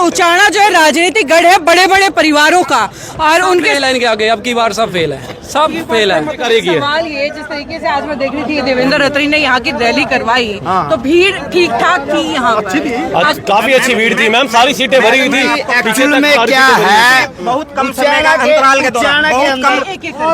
उचाना जो है राजनीतिक गढ़ है बड़े बड़े परिवारों का, और उनके लाइन के आगे अब की बार सब फेल है, सब फेल है। करेगी सवाल ये, जिस तरीके से आज मैं देख रही थी देवेंद्र अत्री ने यहाँ की रैली करवाई, तो भीड़ ठीक ठाक थी यहाँ पर? आज काफी अच्छी भीड़ थी मैम, सारी सीटें भरी हुई थी। एक्चुअल में क्या है, बहुत कम समय के अंतराल के दौरान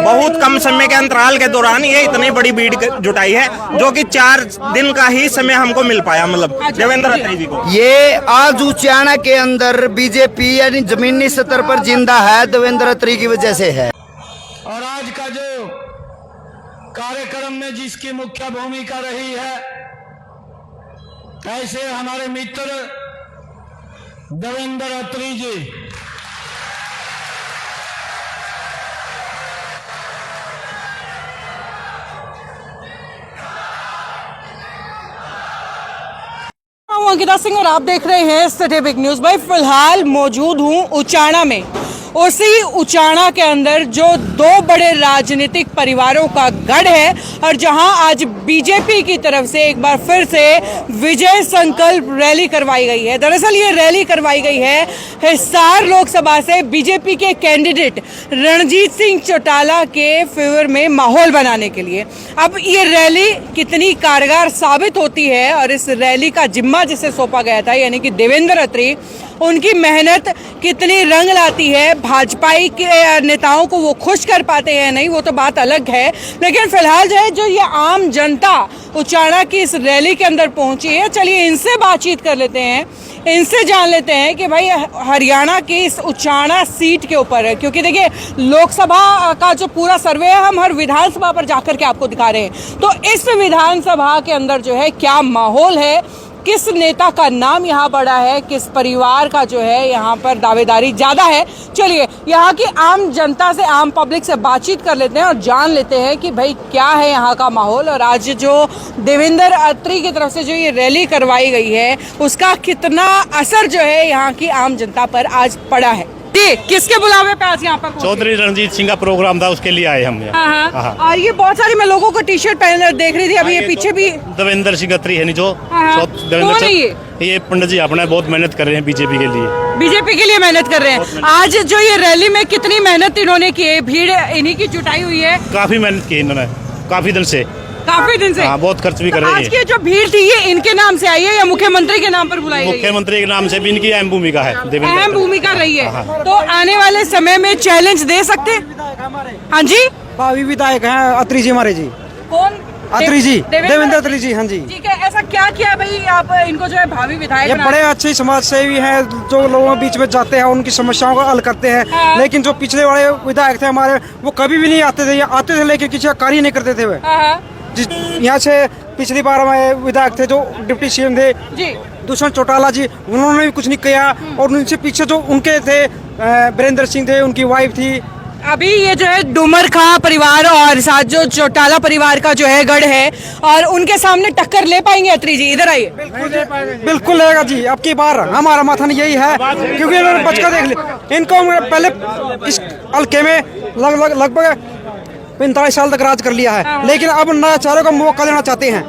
बहुत कम समय के अंतराल के दौरान ये इतनी बड़ी भीड़ जुटाई है, जो कि 4 दिन का ही समय हमको मिल पाया, मतलब देवेंद्र अत्री जी को। ये आज उचाना के अंदर बीजेपी यानी जमीनी स्तर पर जिंदा है, देवेंद्र अत्री की वजह से है। और आज का जो कार्यक्रम में जिसकी मुख्य भूमिका रही है, ऐसे हमारे मित्र देवेंद्र अत्री जी, अंकिता सिंह और आप देख रहे हैं सिटी बिग न्यूज। भाई फिलहाल मौजूद हूं उचाना में, उसी उचाना के अंदर जो 2 बड़े राजनीतिक परिवारों का गढ़ है, और जहां आज बीजेपी की तरफ से एक बार फिर से विजय संकल्प रैली करवाई गई है। दरअसल ये रैली करवाई गई है हिसार लोकसभा से बीजेपी के कैंडिडेट रणजीत सिंह चौटाला के फेवर में माहौल बनाने के लिए। अब ये रैली कितनी कारगर साबित होती है, और इस रैली का जिम्मा जिसे सौंपा गया था यानी कि देवेंद्र अत्री, उनकी मेहनत कितनी रंग लाती है, भाजपाई के नेताओं को वो खुश कर पाते हैं नहीं, वो तो बात अलग है। लेकिन फिलहाल जो है, जो ये आम जनता उचाना की इस रैली के अंदर पहुंची है, चलिए इनसे बातचीत कर लेते हैं, इनसे जान लेते हैं कि भाई हरियाणा की इस उचाना सीट के ऊपर है, क्योंकि देखिए लोकसभा का जो पूरा सर्वे है हम हर विधानसभा पर जाकर के आपको दिखा रहे हैं, तो इस विधानसभा के अंदर जो है क्या माहौल है, किस नेता का नाम यहाँ बड़ा है, किस परिवार का जो है यहाँ पर दावेदारी ज्यादा है। चलिए यहाँ की आम जनता से, आम पब्लिक से बातचीत कर लेते हैं और जान लेते हैं कि भाई क्या है यहाँ का माहौल, और आज जो देवेंद्र अत्री की तरफ से जो ये रैली करवाई गई है उसका कितना असर जो है यहाँ की आम जनता पर आज पड़ा है। किसके बुलावे पे आज यहाँ पर? चौधरी रणजीत सिंह का प्रोग्राम था, उसके लिए आए हम यहाँ। हाँ। और ये बहुत सारी मैं लोगों को टी शर्ट पहने देख रही थी, अभी ये पीछे भी देवेंद्र सिंह अत्री है नहीं जो ये पंडित जी अपना बहुत मेहनत कर रहे हैं बीजेपी के लिए, बीजेपी के लिए मेहनत कर रहे हैं। आज जो ये रैली में कितनी मेहनत इन्होंने की है, भीड़ इन्हीं की जुटाई हुई है? काफी मेहनत की इन्होंने, काफी दिन से हाँ, बहुत खर्च भी कर रहे हैं। आज की जो भीड़ थी ये इनके नाम से आई है या मुख्यमंत्री के नाम पर बुलाई गई? मुख्यमंत्री के नाम से भी इनकी अहम भूमिका है, अहम भूमिका रही है। तो आने वाले समय में चैलेंज दे सकते हैं? हाँ जी, भावी विधायक हैं अत्री जी हमारे जी। कौन? अत्री जी, देवेंद्र अत्री जी। हाँ जी, ठीक है। ऐसा क्या किया भाई आप इनको जो है भावी विधायक? ये बड़े अच्छे समाज सेवी हैं, जो लोगों के बीच में जाते हैं, उनकी समस्याओं का हल करते हैं। हाँ। लेकिन जो पिछले वाले विधायक थे हमारे, वो कभी भी नहीं आते थे, आते थे लेकिन किसी का कार्य नहीं करते थे वे। यहाँ से पिछली बार हमारे विधायक थे जो डिप्टी सीएम थे जी, दुष्यंत चौटाला जी, उन्होंने भी कुछ नहीं किया। और उनसे पीछे जो उनके थे वीरेंद्र सिंह थे, उनकी वाइफ थी। अभी ये जो है डूमर खां परिवार और साथ जो चौटाला परिवार का जो है गढ़ है, और उनके सामने टक्कर ले पाएंगे अत्री जी? इधर आइए। बिल्कुल लेगा जी, अब की बार हमारा माथन यही है, क्योंकि इन्होंने बचकर देख लिया। इनको पहले इस हल्के में लगभग 45 साल तक राज कर लिया है, लेकिन अब नवाचारों का मौका देना चाहते हैं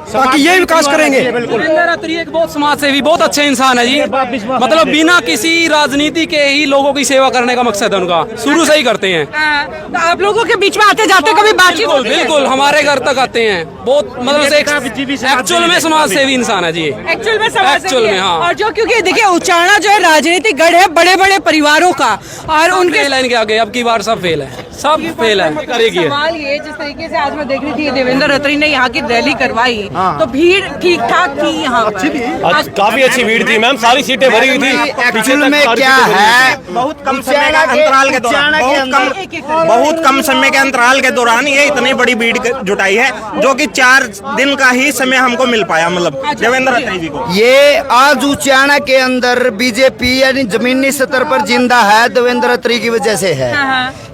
ताकि ये विकास करेंगे। देवेंद्र अत्री एक बहुत समाज सेवी, बहुत अच्छे इंसान है जी, मतलब बिना किसी राजनीति के ही लोगों की सेवा करने का मकसद है उनका, शुरू से ही करते हैं। तो आप लोगों के बीच में आते जाते कभी बातचीत? बिल्कुल हमारे घर तक आते हैं, बहुत मतलब एक्चुअल में समाज सेवी इंसान है जी, एक्चुअल में समाज एक्चुअल में। हाँ, और जो क्योंकि देखिए उचाना जो है राजनीतिक गढ़ है बड़े बड़े परिवारों का, और उनके लाइन के आगे अब की बार सब फेल है, सब फेल है। करेगी सवाल ये, जिस तरीके से आज मैं देख रही थी देवेंद्र अत्री ने यहाँ की रैली करवाई, तो भीड़ ठीक ठाक थी यहाँ पर? आज काफी अच्छी भीड़ थी मैम, सारी सीटें भरी हुई थी। एक्चुअल में क्या है, बहुत कम समय के अंतराल के दौरान बहुत कम समय के अंतराल के दौरान ये इतनी बड़ी भीड़ जुटाई है, जो कि 4 दिन का ही समय हमको मिल पाया, मतलब देवेंद्र अत्री जी को। ये आज उचाना के अंदर बीजेपी यानी जमीनी स्तर पर जिंदा है, देवेंद्र अत्री की वजह से है।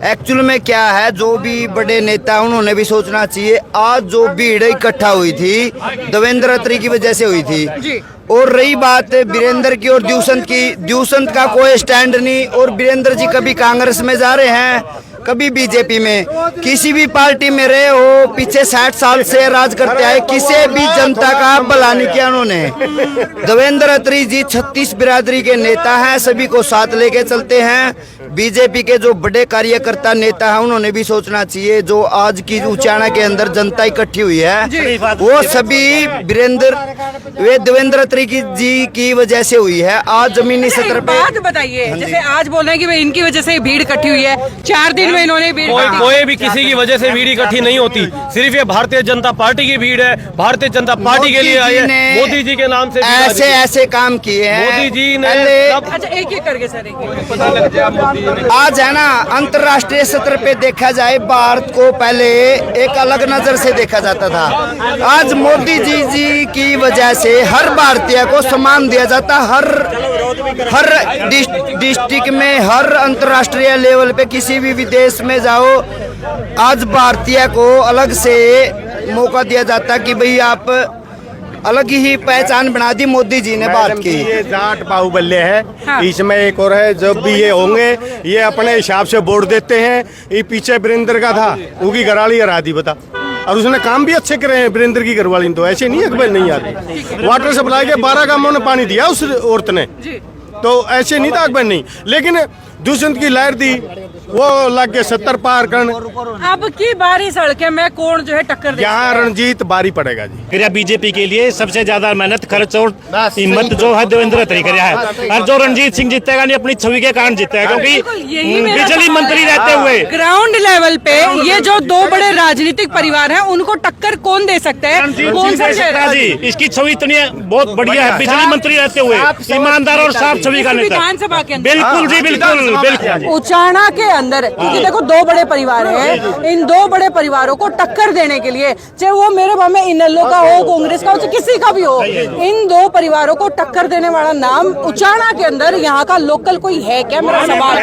एक्चुअल में क्या है, जो भी बड़े नेता उन्होंने भी सोचना चाहिए, आज जो भीड़ इकट्ठा हुई थी देवेंद्र अत्री की वजह से हुई थी। और रही बात वीरेंद्र की और द्यूसंत की, द्यूसंत का कोई स्टैंड नहीं, और वीरेंद्र जी कभी कांग्रेस में जा रहे हैं, कभी बीजेपी में, किसी भी पार्टी में रहे हो, पीछे 60 साल से राज करते आए, किसी भी जनता का भला नहीं किया उन्होंने। देवेंद्र अत्री जी 36 बिरादरी के नेता हैं, सभी को साथ लेके चलते हैं। बीजेपी के जो बड़े कार्यकर्ता नेता हैं उन्होंने भी सोचना चाहिए, जो आज की उचाना के अंदर जनता इकट्ठी हुई है वो सभी देवेंद्र अत्री जी की वजह से हुई है। आज जमीनी सतर पे बात बताइए, जैसे आज बोल रहे हैं कि भाई इनकी वजह से भीड़ इकट्ठी हुई है, 4 दिन में इन्होंने भीड़ कोई भी किसी की वजह से भीड़ इकट्ठी नहीं होती, सिर्फ ये भारतीय जनता पार्टी की भीड़ है। भारतीय जनता पार्टी के लिए आई है, मोदी जी के नाम से ऐसे काम किए हैं मोदी जी ने। अच्छा एक एक करके सर, एक आज है ना, अंतर्राष्ट्रीय सतर पे देखा जाए भारत को पहले एक अलग नजर से देखा जाता था। आज मोदी जी की वजह से हर भारतीय को सम्मान दिया जाता, हर डिस्ट्रिक्ट में, हर अंतर्राष्ट्रीय लेवल पे किसी भी विदेश में जाओ, आज भारतीय को अलग से मौका दिया जाता कि भाई आप अलग ही पहचान बना दी मोदी जी ने भारत की। ये जाट बाहुबल्य है। हाँ। इसमें एक और है, जब भी ये होंगे ये अपने हिसाब से वोट देते हैं। ये पीछे वीरेंद्र का था, उनकी घरवाली हरा दी बता, और उसने काम भी अच्छे करे हैं वीरेंद्र की घरवाली ने, तो ऐसे नहीं है कि नहीं आती। वाटर सप्लाई के 12 गांवों ने पानी दिया उस औरत ने, तो ऐसे नहीं था अकबर नहीं। लेकिन दुष्यंत की लहर दी, वो लग के 70 पार कर। अब की बारी सड़कें में कौन जो है टक्कर दे? यहाँ रणजीत बारी पड़ेगा जी। बीजेपी के लिए सबसे ज्यादा मेहनत खर्च और हिम्मत जो है देवेंद्र अत्री कर रहा है, और जो रणजीत सिंह जीतेगा नहीं अपनी छवि के कारण जीतेगा, क्योंकि बिजली मंत्री रहते हुए ग्राउंड लेवल पे ये जो 2 बड़े राजनीतिक परिवार हैं उनको टक्कर कौन दे सकता है? कौन सा चेहरा जी? इसकी छवि इतनी बहुत बढ़िया है, बिजली मंत्री रहते हुए ईमानदार और साफ छवि का नेता। विधानसभा के अंदर बिल्कुल जी, बिल्कुल। उचाना के अंदर, क्योंकि देखो 2 बड़े परिवार हैं, इन 2 बड़े परिवारों को टक्कर देने के लिए, चाहे वो मेरे भाव में इनेलो का हो, कांग्रेस का हो, चाहे किसी का भी हो, इन 2 परिवारों को टक्कर देने वाला नाम उचाना के अंदर यहाँ का लोकल कोई है क्या? मेरा सवाल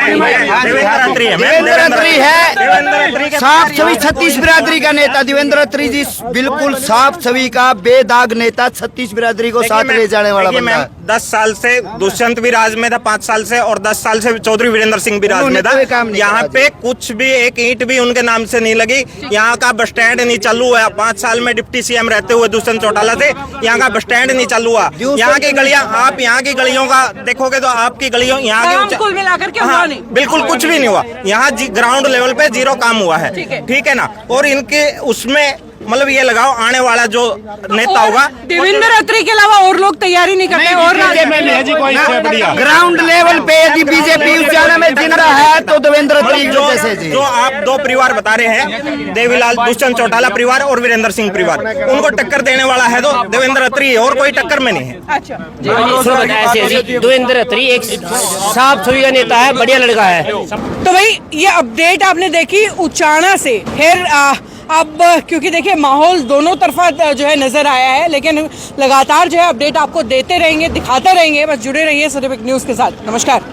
देवेंद्र अत्री है, साफ छवि 36 बिरादरी का नेता देवेंद्र अत्री जी, बिल्कुल साफ छवि का बेदाग नेता, 36 बिरादरी को साथ ले जाने वाला बंदा। 10 साल से दुष्यंत भी राज में था, 5 साल से, और 10 साल से चौधरी वीरेंद्र सिंह भी राज में था। यहाँ पे कुछ भी एक ईंट भी उनके नाम से नहीं लगी। यहाँ का बस स्टैंड नहीं चालू हुआ। 5 साल में डिप्टी सीएम रहते हुए दुष्यंत चौटाला से यहाँ का बस स्टैंड नहीं चालू हुआ। यहाँ की गलियां, आप यहाँ की गलियों का देखोगे तो आपकी गलियों यहाँ की कुल मिलाकर के हुआ नहीं, बिल्कुल कुछ भी नहीं हुआ। यहाँ ग्राउंड लेवल पे 0 काम हुआ है, ठीक है ना। और इनके उसमें मतलब ये लगाओ, आने वाला जो नेता होगा, देवेंद्र अत्री के अलावा और लोग तैयारी नहीं करते। और ग्राउंड लेवल पे यदि बीजेपी उचाना में जिंदा है तो देवेंद्र अत्री जो आप 2 परिवार बता रहे हैं, देवीलाल दुष्यंत चौटाला परिवार और वीरेंद्र सिंह परिवार, उनको टक्कर देने वाला है तो देवेंद्र अत्री, और कोई टक्कर में नहीं है। अच्छा, देवेंद्र अत्री एक साफ छवि का नेता है, बढ़िया लड़का है। तो भाई ये अपडेट आपने देखी उचाना से। फिर अब क्योंकि देखिए माहौल दोनों तरफा जो है नजर आया है, लेकिन लगातार जो है अपडेट आपको देते रहेंगे, दिखाते रहेंगे। बस जुड़े रहिए सिटी न्यूज़ के साथ। नमस्कार।